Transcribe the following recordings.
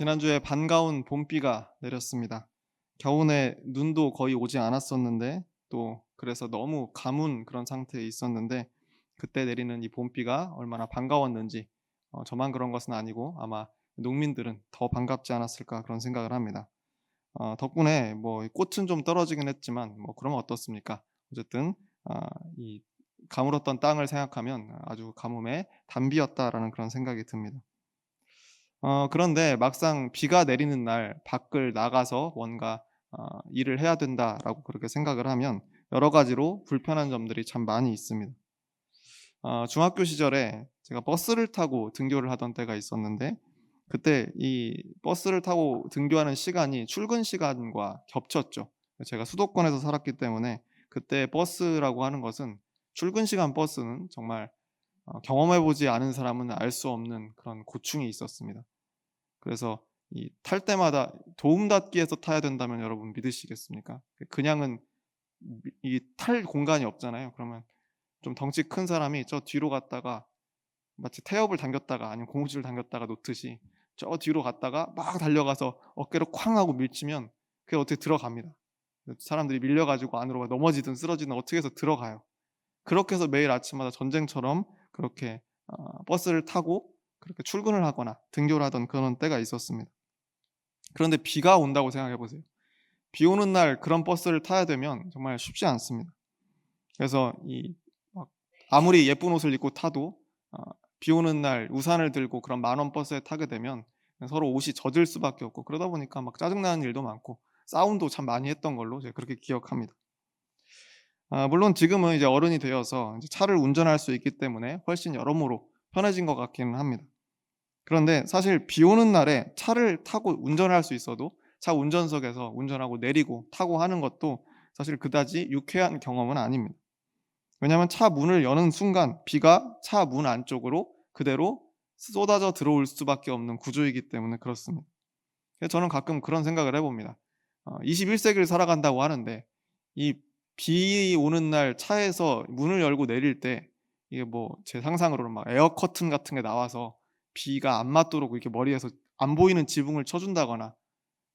지난주에 반가운 봄비가 내렸습니다. 겨우내 눈도 거의 오지 않았었는데 또 그래서 너무 가문 그런 상태에 있었는데 그때 내리는 이 봄비가 얼마나 반가웠는지 저만 그런 것은 아니고 아마 농민들은 더 반갑지 않았을까 그런 생각을 합니다. 덕분에 뭐 꽃은 좀 떨어지긴 했지만 뭐 그러면 어떻습니까? 어쨌든 이 가물었던 땅을 생각하면 아주 가뭄에 단비였다라는 그런 생각이 듭니다. 그런데 막상 비가 내리는 날 밖을 나가서 뭔가 '일을 해야 된다.'라고 그렇게 생각을 하면 여러 가지로 불편한 점들이 참 많이 있습니다. 중학교 시절에 제가 버스를 타고 등교를 하던 때가 있었는데 그때 이 버스를 타고 등교하는 시간이 출근 시간과 겹쳤죠. 제가 수도권에서 살았기 때문에 그때 버스라고 하는 것은 출근 시간 버스는 정말 경험해 보지 않은 사람은 알 수 없는 그런 고충이 있었습니다. 그래서 이 탈 때마다 도움닫기에서 타야 된다면 여러분 믿으시겠습니까? 그냥은 이 탈 공간이 없잖아요. 그러면 좀 덩치 큰 사람이 저 뒤로 갔다가 마치 태엽을 당겼다가 아니면 고무줄을 당겼다가 놓듯이 저 뒤로 갔다가 막 달려가서 어깨로 쾅 하고 밀치면 그게 어떻게 들어갑니다. 사람들이 밀려 가지고 안으로 넘어지든 쓰러지든 어떻게 해서 들어가요. 그렇게 해서 매일 아침마다 전쟁처럼 그렇게 버스를 타고 그렇게 출근을 하거나 등교를 하던 그런 때가 있었습니다. 그런데 비가 온다고 생각해 보세요. 비 오는 날 그런 버스를 타야 되면 정말 쉽지 않습니다. 그래서 이 막 아무리 예쁜 옷을 입고 타도 비 오는 날 우산을 들고 그런 만원 버스에 타게 되면 서로 옷이 젖을 수밖에 없고 그러다 보니까 막 짜증 나는 일도 많고 싸움도 참 많이 했던 걸로 제가 그렇게 기억합니다. 물론 지금은 이제 어른이 되어서 이제 차를 운전할 수 있기 때문에 훨씬 여러모로 편해진 것 같기는 합니다. 그런데 사실 비 오는 날에 차를 타고 운전을 할 수 있어도 차 운전석에서 운전하고 내리고 타고 하는 것도 사실 그다지 유쾌한 경험은 아닙니다. 왜냐하면 차 문을 여는 순간 비가 차 문 안쪽으로 그대로 쏟아져 들어올 수밖에 없는 구조이기 때문에 그렇습니다. 그래서 저는 가끔 그런 생각을 해 봅니다. 21 세기를 살아간다고 하는데 이 비 오는 날 차에서 문을 열고 내릴 때 이게 뭐 제 상상으로는 막 에어 커튼 같은 게 나와서 비가 안 맞도록 이렇게 머리에서 안 보이는 지붕을 쳐 준다거나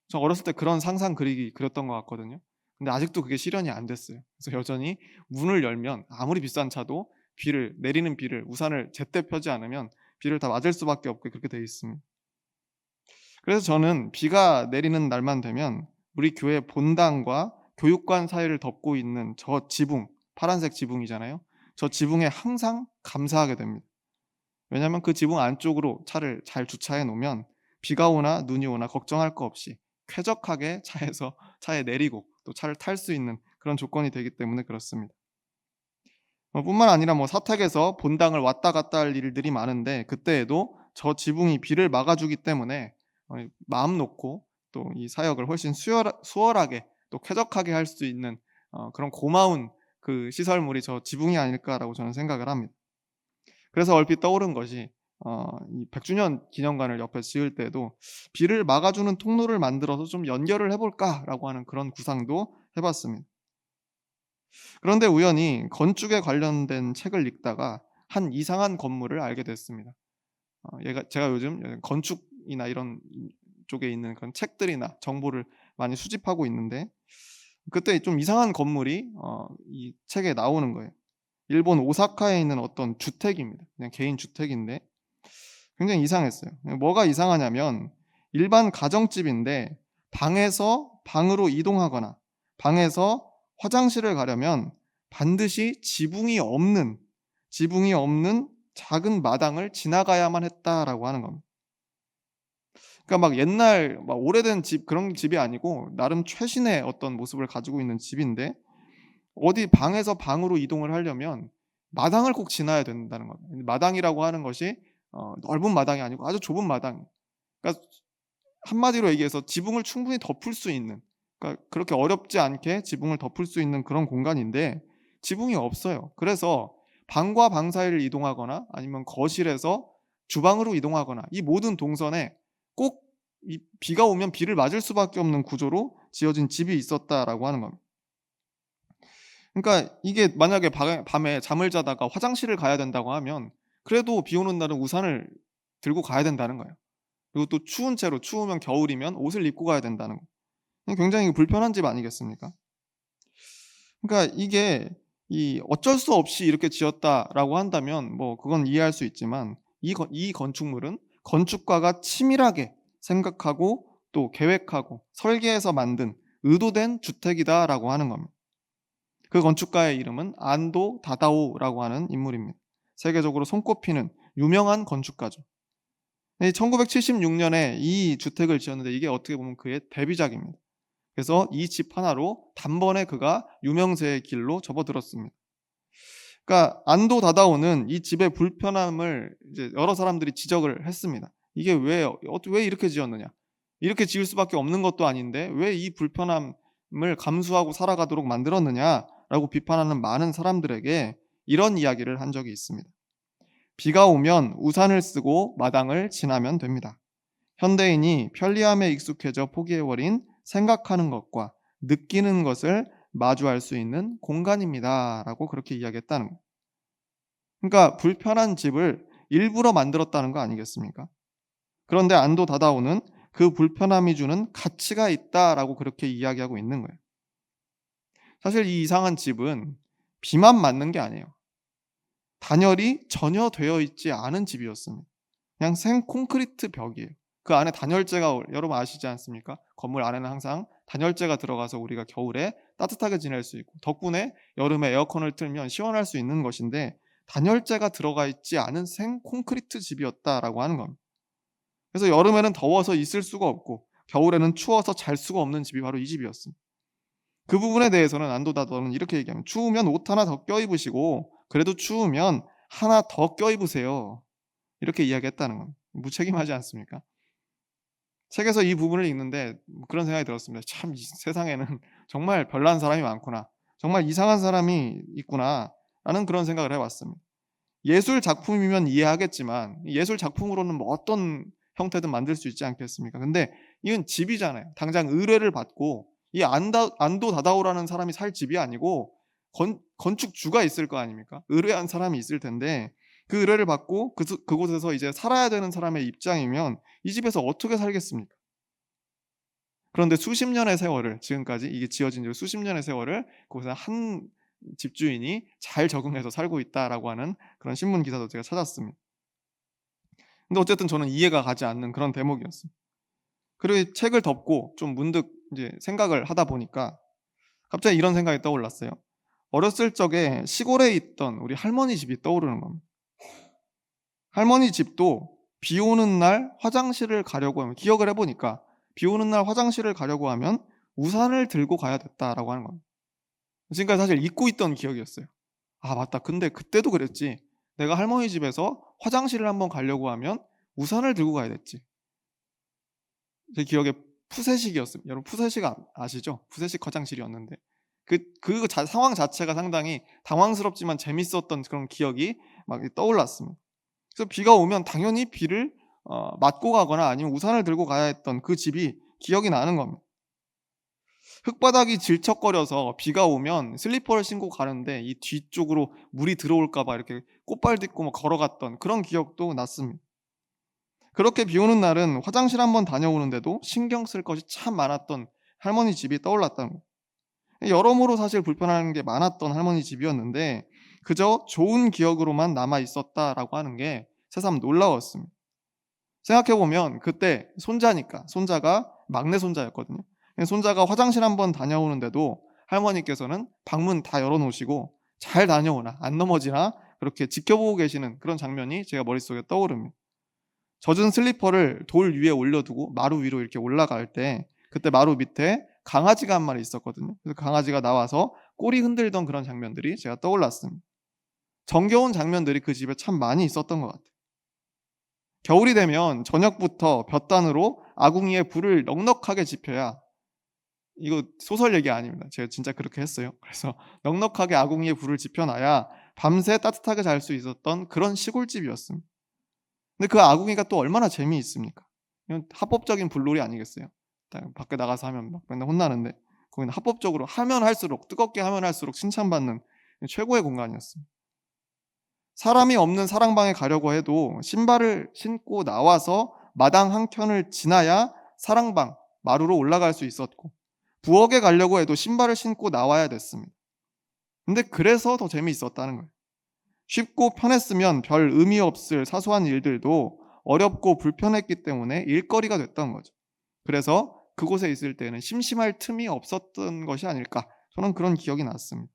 저 어렸을 때 그런 상상 그리기 그렸던 것 같거든요. 근데 아직도 그게 실현이 안 됐어요. 그래서 여전히 문을 열면 아무리 비싼 차도 비를 내리는 비를 우산을 제때 펴지 않으면 비를 다 맞을 수밖에 없게 그렇게 돼 있습니다. 그래서 저는 비가 내리는 날만 되면 우리 교회 본당과 교육관 사이를 덮고 있는 저 지붕, 파란색 지붕이잖아요. 저 지붕에 항상 감사하게 됩니다. 왜냐하면 그 지붕 안쪽으로 차를 잘 주차해 놓으면 비가 오나 눈이 오나 걱정할 거 없이 쾌적하게 차에서 차에 내리고 또 차를 탈 수 있는 그런 조건이 되기 때문에 그렇습니다. 뿐만 아니라 뭐 사택에서 본당을 왔다 갔다 할 일들이 많은데 그때에도 저 지붕이 비를 막아 주기 때문에 마음 놓고 또 이 사역을 훨씬 수월하게 또 쾌적하게 할 수 있는 그런 고마운 그 시설물이 저 지붕이 아닐까라고 저는 생각을 합니다. 그래서 얼핏 떠오른 것이 이 100 주년 기념관을 옆에 지을 때도 '비를 막아 주는 통로를 만들어서 좀 연결을 해 볼까?'라고 하는 그런 구상도 해 봤습니다. 그런데 우연히 건축에 관련된 책을 읽다가 한 이상한 건물을 알게 됐습니다. 얘가 제가 요즘 건축이나 이런 쪽에 있는 그런 책들이나 정보를 많이 수집하고 있는데 그때 좀 이상한 건물이 이 책에 나오는 거예요. 일본 오사카에 있는 어떤 주택입니다. 그냥 개인 주택인데 굉장히 이상했어요. 뭐가 이상하냐면 일반 가정집인데 방에서 방으로 이동하거나 방에서 화장실을 가려면 반드시 지붕이 없는 작은 마당을 지나가야만 했다라고 하는 겁니다. 그러니까 막 옛날 막 오래된 집 그런 집이 아니고 나름 최신의 어떤 모습을 가지고 있는 집인데 어디 방에서 방으로 이동을 하려면 마당을 꼭 지나야 된다는 겁니다. 마당이라고 하는 것이 넓은 마당이 아니고 아주 좁은 마당이에요. 그러니까 한마디로 얘기해서 지붕을 충분히 덮을 수 있는 그러니까 그렇게 어렵지 않게 지붕을 덮을 수 있는 그런 공간인데 지붕이 없어요. 그래서 방과 방 사이를 이동하거나 아니면 거실에서 주방으로 이동하거나 이 모든 동선에 꼭 이 비가 오면 비를 맞을 수밖에 없는 구조로 지어진 집이 있었다라고 하는 겁니다. 그러니까 이게 만약에 밤에 잠을 자다가 화장실을 가야 된다고 하면 그래도 비 오는 날은 우산을 들고 가야 된다는 거예요. 그리고 또 추운 채로 추우면 겨울이면 옷을 입고 가야 된다는 거. 굉장히 불편한 집 아니겠습니까? 그러니까 이게 이 어쩔 수 없이 이렇게 지었다라고 한다면 뭐 그건 이해할 수 있지만 이 건축물은 건축가가 치밀하게 생각하고 또 계획하고 설계해서 만든 의도된 주택이다라고 하는 겁니다. 그 건축가의 이름은 안도 다다오라고 하는 인물입니다. 세계적으로 손꼽히는 유명한 건축가죠. 1976년에 이 주택을 지었는데 이게 어떻게 보면 그의 데뷔작입니다. 그래서 이 집 하나로 단번에 그가 유명세의 길로 접어들었습니다. 그러니까 안도 다다오는 이 집의 불편함을 이제 여러 사람들이 지적을 했습니다. 이게 왜 이렇게 지었느냐? 이렇게 지을 수밖에 없는 것도 아닌데 왜 이 불편함을 감수하고 살아가도록 만들었느냐라고 비판하는 많은 사람들에게 이런 이야기를 한 적이 있습니다. 비가 오면 우산을 쓰고 마당을 지나면 됩니다. 현대인이 편리함에 익숙해져 포기해버린 생각하는 것과 느끼는 것을 마주할 수 있는 공간입니다라고 그렇게 이야기했다는 거예요. 그러니까 불편한 집을 일부러 만들었다는 거 아니겠습니까? 그런데 안도 다다오는 그 불편함이 주는 가치가 있다라고 그렇게 이야기하고 있는 거예요. 사실 이 이상한 집은 비만 맞는 게 아니에요. 단열이 전혀 되어 있지 않은 집이었습니다. 그냥 생 콘크리트 벽이에요. 그 안에 단열재가 여러분 아시지 않습니까? 건물 안에는 항상 단열재가 들어가서 우리가 겨울에 따뜻하게 지낼 수 있고 덕분에 여름에 에어컨을 틀면 시원할 수 있는 것인데 단열재가 들어가 있지 않은 생 콘크리트 집이었다라고 하는 겁니다. 그래서 여름에는 더워서 있을 수가 없고 겨울에는 추워서 잘 수가 없는 집이 바로 이 집이었습니다. 그 부분에 대해서는 안도다도는 이렇게 얘기합니다. 추우면 옷 하나 더 껴입으시고 그래도 추우면 하나 더 껴입으세요. 이렇게 이야기했다는 겁니다. 무책임하지 않습니까? 책에서 이 부분을 읽는데 그런 생각이 들었습니다. 참 이 세상에는 정말 별난 사람이 많구나. 정말 이상한 사람이 있구나라는 그런 생각을 해왔습니다. 예술 작품이면 이해하겠지만 예술 작품으로는 뭐 어떤 형태든 만들 수 있지 않겠습니까? 근데 이건 집이잖아요. 당장 의뢰를 받고 이 안도 다다오라는 사람이 살 집이 아니고 건축주가 있을 거 아닙니까? 의뢰한 사람이 있을 텐데 그 의뢰를 받고 그곳에서 이제 살아야 되는 사람의 입장이면 이 집에서 어떻게 살겠습니까? 그런데 수십 년의 세월을 지금까지 이게 지어진 지 수십 년의 세월을 그곳에 한 집주인이 잘 적응해서 살고 있다라고 하는 그런 신문 기사도 제가 찾았습니다. 근데 어쨌든 저는 이해가 가지 않는 그런 대목이었습니다. 그리고 책을 덮고 좀 문득 이제 생각을 하다 보니까 갑자기 이런 생각이 떠올랐어요. 어렸을 적에 시골에 있던 우리 할머니 집이 떠오르는 겁니다. 할머니 집도 비 오는 날 화장실을 가려고 하면 기억을 해보니까 비 오는 날 화장실을 가려고 하면 우산을 들고 가야 됐다라고 하는 겁니다. 지금까지 사실 잊고 있던 기억이었어요. 아 맞다. 근데 그때도 그랬지. 내가 할머니 집에서 화장실을 한번 가려고 하면 우산을 들고 가야 됐지. 제 기억에 푸세식이었습니다. 여러분 푸세식 아시죠? 푸세식 화장실이었는데 상황 자체가 상당히 당황스럽지만 재밌었던 그런 기억이 막 떠올랐습니다. 그래서 비가 오면 당연히 비를 맞고 가거나 아니면 우산을 들고 가야 했던 그 집이 기억이 나는 겁니다. 흙바닥이 질척거려서 비가 오면 슬리퍼를 신고 가는데 이 뒤쪽으로 물이 들어올까 봐 이렇게 꽃발 딛고 막 걸어갔던 그런 기억도 났습니다. 그렇게 비 오는 날은 화장실 한번 다녀오는데도 신경 쓸 것이 참 많았던 할머니 집이 떠올랐다는 거예요. 여러모로 사실 불편한 게 많았던 할머니 집이었는데 그저 좋은 기억으로만 남아 있었다라고 하는 게 새삼 놀라웠습니다. 생각해 보면 그때 손자가 막내 손자였거든요. 손자가 화장실 한번 다녀오는데도 할머니께서는 방문 다 열어놓으시고 잘 다녀오나 안 넘어지나 그렇게 지켜보고 계시는 그런 장면이 제가 머릿속에 떠오릅니다. 젖은 슬리퍼를 돌 위에 올려두고 마루 위로 이렇게 올라갈 때 그때 마루 밑에 강아지가 한 마리 있었거든요. 그래서 강아지가 나와서 꼬리 흔들던 그런 장면들이 제가 떠올랐습니다. 정겨운 장면들이 그 집에 참 많이 있었던 것 같아요. 겨울이 되면 저녁부터 볕단으로 아궁이에 불을 넉넉하게 지펴야 이거 소설 얘기 아닙니다. 제가 진짜 그렇게 했어요. 그래서 넉넉하게 아궁이에 불을 지펴놔야 밤새 따뜻하게 잘 수 있었던 그런 시골집이었습니다. 근데 그 아궁이가 또 얼마나 재미있습니까? 이건 합법적인 불놀이 아니겠어요? 밖에 나가서 하면 막 맨날 혼나는데 거기는 합법적으로 하면 할수록 뜨겁게 하면 할수록 칭찬받는 최고의 공간이었습니다. 사람이 없는 사랑방에 가려고 해도 신발을 신고 나와서 마당 한 켠을 지나야 사랑방 마루로 올라갈 수 있었고, 부엌에 가려고 해도 신발을 신고 나와야 됐습니다. 근데 그래서 더 재미있었다는 거예요. 쉽고 편했으면 별 의미 없을 사소한 일들도 어렵고 불편했기 때문에 일거리가 됐던 거죠. 그래서 그곳에 있을 때는 심심할 틈이 없었던 것이 아닐까, 저는 그런 기억이 났습니다.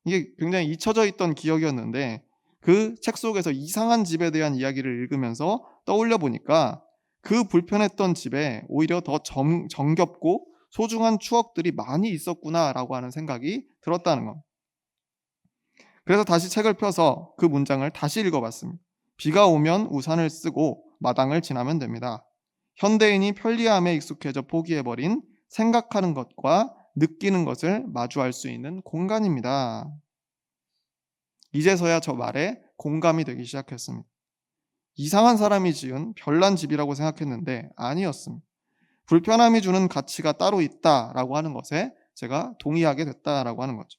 이게 굉장히 잊혀져 있던 기억이었는데 그 책 속에서 이상한 집에 대한 이야기를 읽으면서 떠올려 보니까 그 불편했던 집에 오히려 더 정겹고 소중한 추억들이 많이 있었구나라고 하는 생각이 들었다는 겁니다. 그래서 다시 책을 펴서 그 문장을 다시 읽어봤습니다. 비가 오면 우산을 쓰고 마당을 지나면 됩니다. 현대인이 편리함에 익숙해져 포기해버린 생각하는 것과 느끼는 것을 마주할 수 있는 공간입니다. 이제서야 저 말에 공감이 되기 시작했습니다. 이상한 사람이 지은 별난 집이라고 생각했는데 아니었습니다. 불편함이 주는 가치가 따로 있다라고 하는 것에 제가 동의하게 됐다라고 하는 거죠.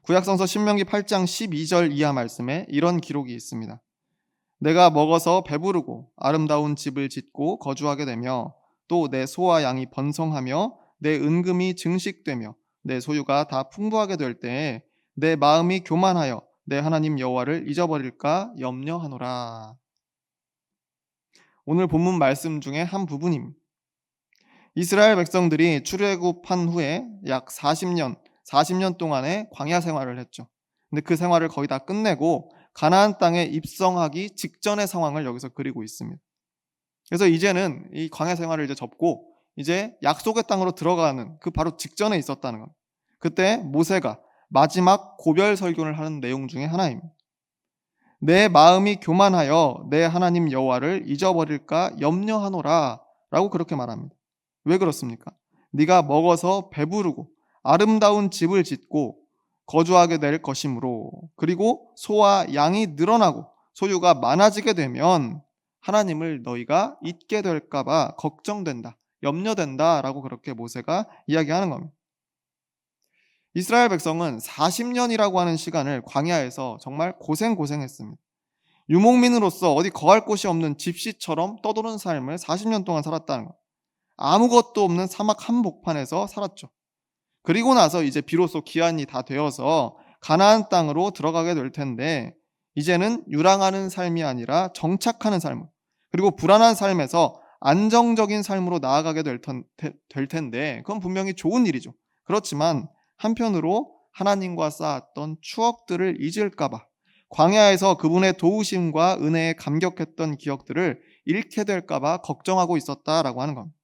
구약성서 신명기 8장 12절 이하 말씀에 이런 기록이 있습니다. 내가 먹어서 배부르고 아름다운 집을 짓고 거주하게 되며 또 내 소와 양이 번성하며 내 은금이 증식되며 내 소유가 다 풍부하게 될 때에 내 마음이 교만하여 내 하나님 여호와를 잊어버릴까 염려하노라. 오늘 본문 말씀 중에 한 부분입니다. 이스라엘 백성들이 출애굽한 후에 약 40년 동안의 광야 생활을 했죠. 근데 그 생활을 거의 다 끝내고 가나안 땅에 입성하기 직전의 상황을 여기서 그리고 있습니다. 그래서 이제는 이 광야 생활을 이제 접고 이제 약속의 땅으로 들어가는 그 바로 직전에 있었다는 겁니다. 그때 모세가 마지막 고별 설교를 하는 내용 중에 하나입니다. 내 마음이 교만하여 내 하나님 여호와를 잊어버릴까 염려하노라 라고 그렇게 말합니다. 왜 그렇습니까? 네가 먹어서 배부르고 아름다운 집을 짓고 거주하게 될 것이므로, 그리고 소와 양이 늘어나고 소유가 많아지게 되면 하나님을 너희가 잊게 될까 봐 걱정된다, 염려된다 라고 그렇게 모세가 이야기하는 겁니다. 이스라엘 백성은 40년이라고 하는 시간을 광야에서 정말 고생했습니다. 유목민으로서 어디 거할 곳이 없는 집시처럼 떠도는 삶을 40년 동안 살았다는 것. 아무것도 없는 사막 한복판에서 살았죠. 그리고 나서 이제 비로소 기한이 다 되어서 가나안 땅으로 들어가게 될 텐데, 이제는 유랑하는 삶이 아니라 정착하는 삶, 그리고 불안한 삶에서 안정적인 삶으로 나아가게 될 텐데, 그건 분명히 좋은 일이죠. 그렇지만 한편으로 하나님과 쌓았던 추억들을 잊을까 봐, 광야에서 그분의 도우심과 은혜에 감격했던 기억들을 잃게 될까 봐 걱정하고 있었다라고 하는 겁니다.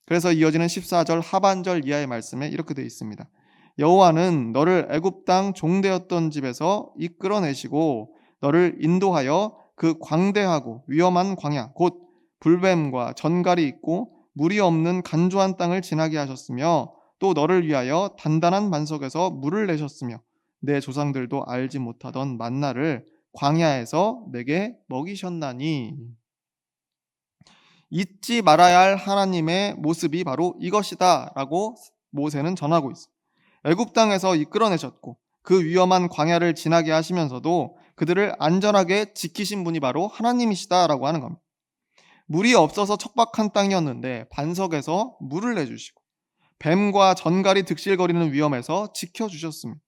그래서 이어지는 14절 하반절 이하의 말씀에 이렇게 되어 있습니다. 여호와는 너를 애굽 땅 종되었던 집에서 이끌어내시고 너를 인도하여 그 광대하고 위험한 광야 곧 불뱀과 전갈이 있고 물이 없는 간조한 땅을 지나게 하셨으며, 또 너를 위하여 단단한 반석에서 물을 내셨으며 내 조상들도 알지 못하던 만나를 광야에서 내게 먹이셨나니. 잊지 말아야 할 하나님의 모습이 바로 이것이다 라고 모세는 전하고 있어요. 애굽 땅에서 이끌어내셨고 그 위험한 광야를 지나게 하시면서도 그들을 안전하게 지키신 분이 바로 하나님이시다 라고 하는 겁니다. 물이 없어서 척박한 땅이었는데 반석에서 물을 내주시고 뱀과 전갈이 득실거리는 위험에서 지켜주셨습니다.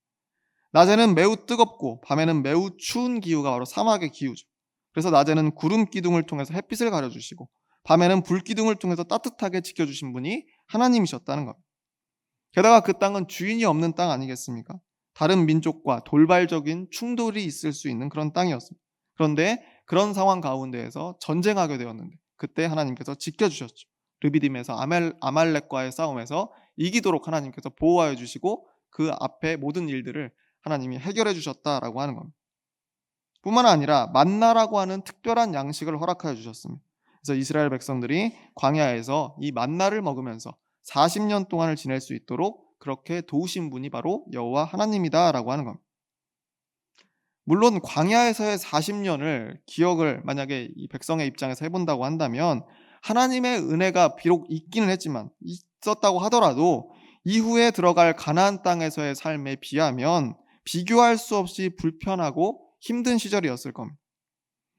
낮에는 매우 뜨겁고 밤에는 매우 추운 기후가 바로 사막의 기후죠. 그래서 낮에는 구름 기둥을 통해서 햇빛을 가려주시고 밤에는 불 기둥을 통해서 따뜻하게 지켜주신 분이 하나님이셨다는 겁니다. 게다가 그 땅은 주인이 없는 땅 아니겠습니까? 다른 민족과 돌발적인 충돌이 있을 수 있는 그런 땅이었습니다. 그런데 그런 상황 가운데에서 전쟁하게 되었는데 그때 하나님께서 지켜주셨죠. 르비딤에서 아말렉과의 싸움에서 이기도록 하나님께서 보호하여 주시고 그 앞에 모든 일들을 하나님이 해결해 주셨다라고 하는 겁니다. 뿐만 아니라 만나라고 하는 특별한 양식을 허락하여 주셨습니다. 그래서 이스라엘 백성들이 광야에서 이 만나를 먹으면서 40년 동안을 지낼 수 있도록 그렇게 도우신 분이 바로 여호와 하나님이다라고 하는 겁니다. 물론 광야에서의 40년을 기억을 만약에 이 백성의 입장에서 해본다고 한다면 하나님의 은혜가 비록 있기는 했지만, 있었다고 하더라도 이후에 들어갈 가나안 땅에서의 삶에 비하면 비교할 수 없이 불편하고 힘든 시절이었을 겁니다.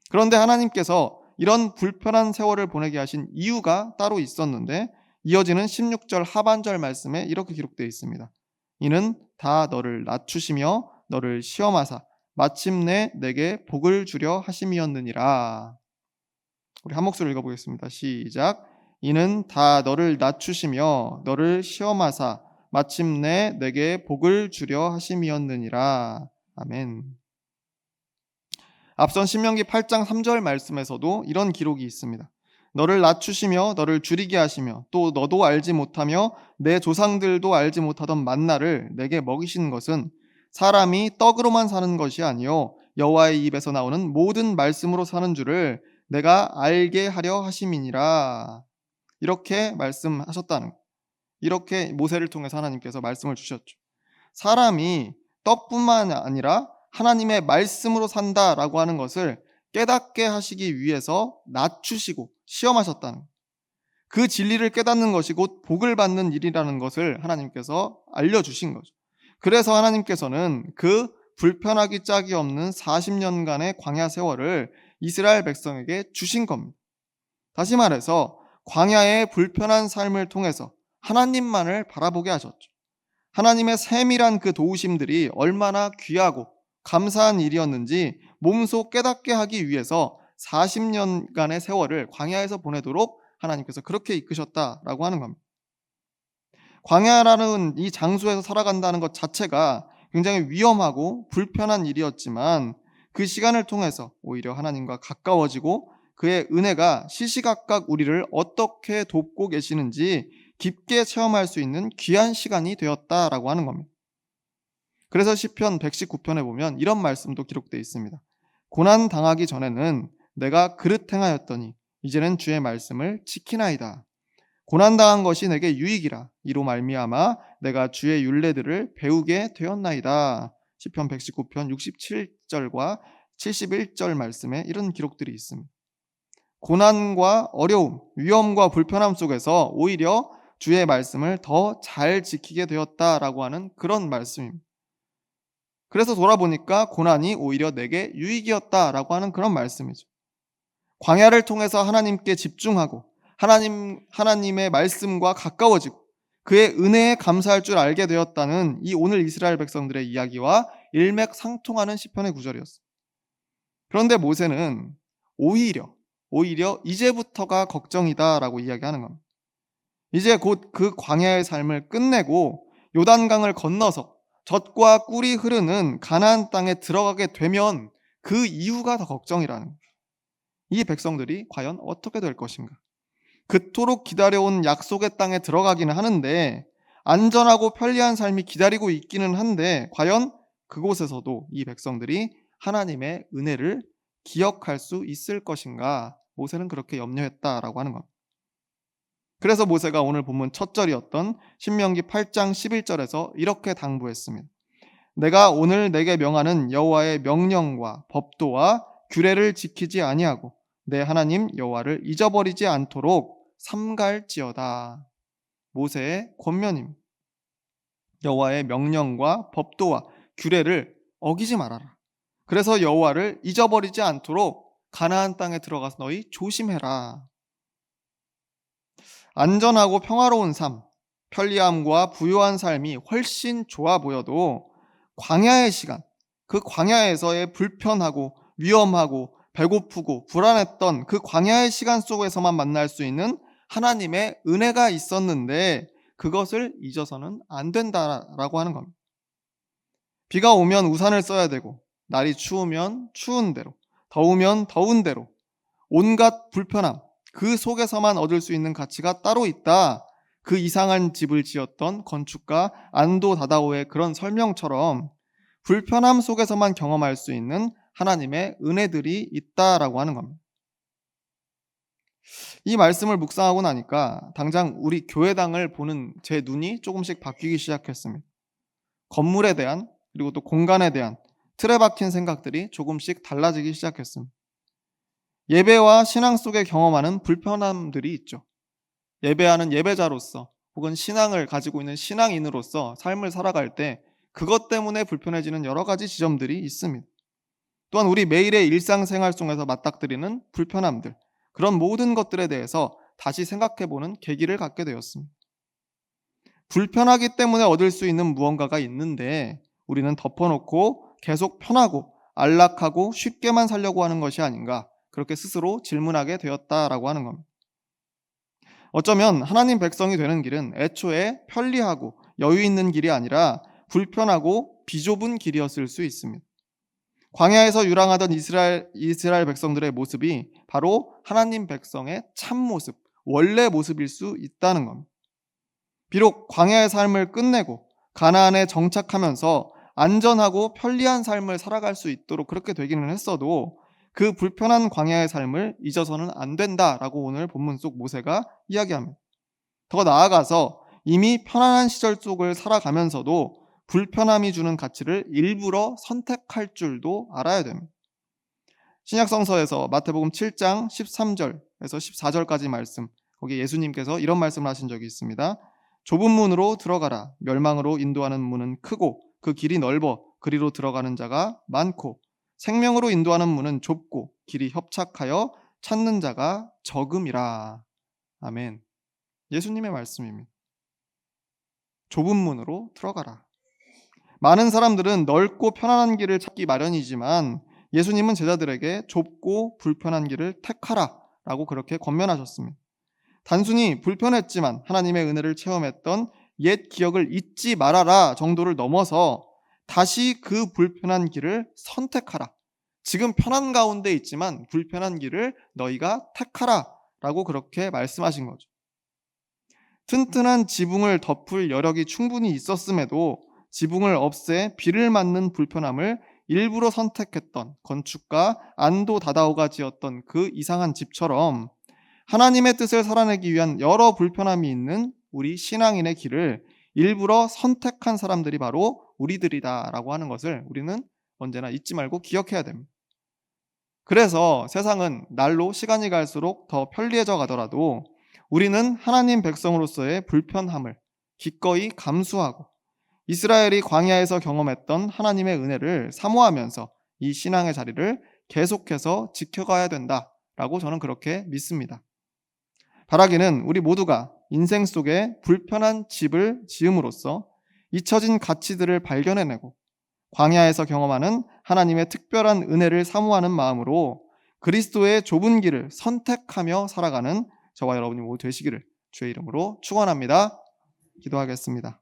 그런데 하나님께서 이런 불편한 세월을 보내게 하신 이유가 따로 있었는데 이어지는 16절 하반절 말씀에 이렇게 기록되어 있습니다. 이는 다 너를 낮추시며 너를 시험하사 마침내 내게 복을 주려 하심이었느니라. 우리 한 목소리 읽어보겠습니다. 시작. 이는 다 너를 낮추시며 너를 시험하사 마침내 내게 복을 주려 하심이었느니라. 아멘. 앞선 신명기 8장 3절 말씀에서도 이런 기록이 있습니다. 너를 낮추시며 너를 줄이게 하시며 또 너도 알지 못하며 내 조상들도 알지 못하던 만나를 내게 먹이신 것은 사람이 떡으로만 사는 것이 아니요 여호와의 입에서 나오는 모든 말씀으로 사는 줄을 내가 알게 하려 하심이니라. 이렇게 말씀하셨다는 것. 이렇게 모세를 통해서 하나님께서 말씀을 주셨죠. 사람이 떡뿐만 아니라 하나님의 말씀으로 산다라고 하는 것을 깨닫게 하시기 위해서 낮추시고 시험하셨다는 것. 그 진리를 깨닫는 것이 곧 복을 받는 일이라는 것을 하나님께서 알려주신 거죠. 그래서 하나님께서는 그 불편하기 짝이 없는 40년간의 광야 세월을 이스라엘 백성에게 주신 겁니다. 다시 말해서 광야의 불편한 삶을 통해서 하나님만을 바라보게 하셨죠. 하나님의 세밀한 그 도우심들이 얼마나 귀하고 감사한 일이었는지 몸소 깨닫게 하기 위해서 40년간의 세월을 광야에서 보내도록 하나님께서 그렇게 이끄셨다라고 하는 겁니다. 광야라는 이 장소에서 살아간다는 것 자체가 굉장히 위험하고 불편한 일이었지만 그 시간을 통해서 오히려 하나님과 가까워지고 그의 은혜가 시시각각 우리를 어떻게 돕고 계시는지 깊게 체험할 수 있는 귀한 시간이 되었다라고 하는 겁니다. 그래서 시편 119편에 보면 이런 말씀도 기록되어 있습니다. 고난 당하기 전에는 내가 그릇 행하였더니 이제는 주의 말씀을 지키나이다. 고난 당한 것이 내게 유익이라. 이로 말미암아 내가 주의 율례들을 배우게 되었나이다. 시편 119편 67절과 71절 말씀에 이런 기록들이 있습니다. 고난과 어려움, 위험과 불편함 속에서 오히려 주의 말씀을 더 잘 지키게 되었다라고 하는 그런 말씀입니다. 그래서 돌아보니까 고난이 오히려 내게 유익이었다라고 하는 그런 말씀이죠. 광야를 통해서 하나님께 집중하고 하나님의 말씀과 가까워지고 그의 은혜에 감사할 줄 알게 되었다는 이 오늘 이스라엘 백성들의 이야기와 일맥상통하는 시편의 구절이었어요. 그런데 모세는 오히려 이제부터가 걱정이다라고 이야기하는 겁니다. 이제 곧 그 광야의 삶을 끝내고 요단강을 건너서 젖과 꿀이 흐르는 가나안 땅에 들어가게 되면 그 이유가 더 걱정이라는 거예요. 이 백성들이 과연 어떻게 될 것인가? 그토록 기다려온 약속의 땅에 들어가기는 하는데 안전하고 편리한 삶이 기다리고 있기는 한데 과연 그곳에서도 이 백성들이 하나님의 은혜를 기억할 수 있을 것인가? 모세는 그렇게 염려했다라고 하는 겁니다. 그래서 모세가 오늘 본문 첫 절이었던 신명기 8장 11절에서 이렇게 당부했습니다. 내가 오늘 내게 명하는 여호와의 명령과 법도와 규례를 지키지 아니하고 내 하나님 여호와를 잊어버리지 않도록 삼갈지어다. 모세의 권면입니다. 여호와의 명령과 법도와 규례를 어기지 말아라. 그래서 여호와를 잊어버리지 않도록 가나안 땅에 들어가서 너희 조심해라. 안전하고 평화로운 삶, 편리함과 부유한 삶이 훨씬 좋아 보여도 광야의 시간, 그 광야에서의 불편하고 위험하고 배고프고 불안했던 그 광야의 시간 속에서만 만날 수 있는 하나님의 은혜가 있었는데 그것을 잊어서는 안 된다라고 하는 겁니다. 비가 오면 우산을 써야 되고 날이 추우면 추운 대로, 더우면 더운 대로 온갖 불편함, 그 속에서만 얻을 수 있는 가치가 따로 있다. 그 이상한 집을 지었던 건축가 안도 다다오의 그런 설명처럼 불편함 속에서만 경험할 수 있는 하나님의 은혜들이 있다라고 하는 겁니다. 이 말씀을 묵상하고 나니까 당장 우리 교회당을 보는 제 눈이 조금씩 바뀌기 시작했습니다. 건물에 대한 그리고 또 공간에 대한 틀에 박힌 생각들이 조금씩 달라지기 시작했습니다. 예배와 신앙 속에 경험하는 불편함들이 있죠. 예배하는 예배자로서 혹은 신앙을 가지고 있는 신앙인으로서 삶을 살아갈 때 그것 때문에 불편해지는 여러 가지 지점들이 있습니다. 또한 우리 매일의 일상생활 속에서 맞닥뜨리는 불편함들, 그런 모든 것들에 대해서 다시 생각해보는 계기를 갖게 되었습니다. 불편하기 때문에 얻을 수 있는 무언가가 있는데 우리는 덮어놓고 계속 편하고 안락하고 쉽게만 살려고 하는 것이 아닌가, 그렇게 스스로 질문하게 되었다라고 하는 겁니다. 어쩌면 하나님 백성이 되는 길은 애초에 편리하고 여유 있는 길이 아니라 불편하고 비좁은 길이었을 수 있습니다. 광야에서 유랑하던 이스라엘 백성들의 모습이 바로 하나님 백성의 참 모습, 원래 모습일 수 있다는 겁니다. 비록 광야의 삶을 끝내고 가나안에 정착하면서 안전하고 편리한 삶을 살아갈 수 있도록 그렇게 되기는 했어도 그 불편한 광야의 삶을 잊어서는 안 된다라고 오늘 본문 속 모세가 이야기합니다. 더 나아가서 이미 편안한 시절 속을 살아가면서도 불편함이 주는 가치를 일부러 선택할 줄도 알아야 됩니다. 신약 성서에서 마태복음 7장 13절에서 14절까지 말씀, 거기 예수님께서 이런 말씀을 하신 적이 있습니다. 좁은 문으로 들어가라. 멸망으로 인도하는 문은 크고 그 길이 넓어 그리로 들어가는 자가 많고 생명으로 인도하는 문은 좁고 길이 협착하여 찾는 자가 적음이라. 아멘. 예수님의 말씀입니다. 좁은 문으로 들어가라. 많은 사람들은 넓고 편안한 길을 찾기 마련이지만 예수님은 제자들에게 좁고 불편한 길을 택하라 라고 그렇게 권면하셨습니다. 단순히 불편했지만 하나님의 은혜를 체험했던 옛 기억을 잊지 말아라 정도를 넘어서 다시 그 불편한 길을 선택하라. 지금 편한 가운데 있지만 불편한 길을 너희가 택하라 라고 그렇게 말씀하신 거죠. 튼튼한 지붕을 덮을 여력이 충분히 있었음에도 지붕을 없애 비를 맞는 불편함을 일부러 선택했던 건축가 안도 다다오가 지었던 그 이상한 집처럼 하나님의 뜻을 살아내기 위한 여러 불편함이 있는 우리 신앙인의 길을 일부러 선택한 사람들이 바로 우리들이다라고 하는 것을 우리는 언제나 잊지 말고 기억해야 됩니다. 그래서 세상은 날로 시간이 갈수록 더 편리해져 가더라도 우리는 하나님 백성으로서의 불편함을 기꺼이 감수하고 이스라엘이 광야에서 경험했던 하나님의 은혜를 사모하면서 이 신앙의 자리를 계속해서 지켜가야 된다라고 저는 그렇게 믿습니다. 바라기는 우리 모두가 인생 속에 불편한 집을 지음으로써 잊혀진 가치들을 발견해내고 광야에서 경험하는 하나님의 특별한 은혜를 사모하는 마음으로 그리스도의 좁은 길을 선택하며 살아가는 저와 여러분이 모두 되시기를 주의 이름으로 축원합니다. 기도하겠습니다.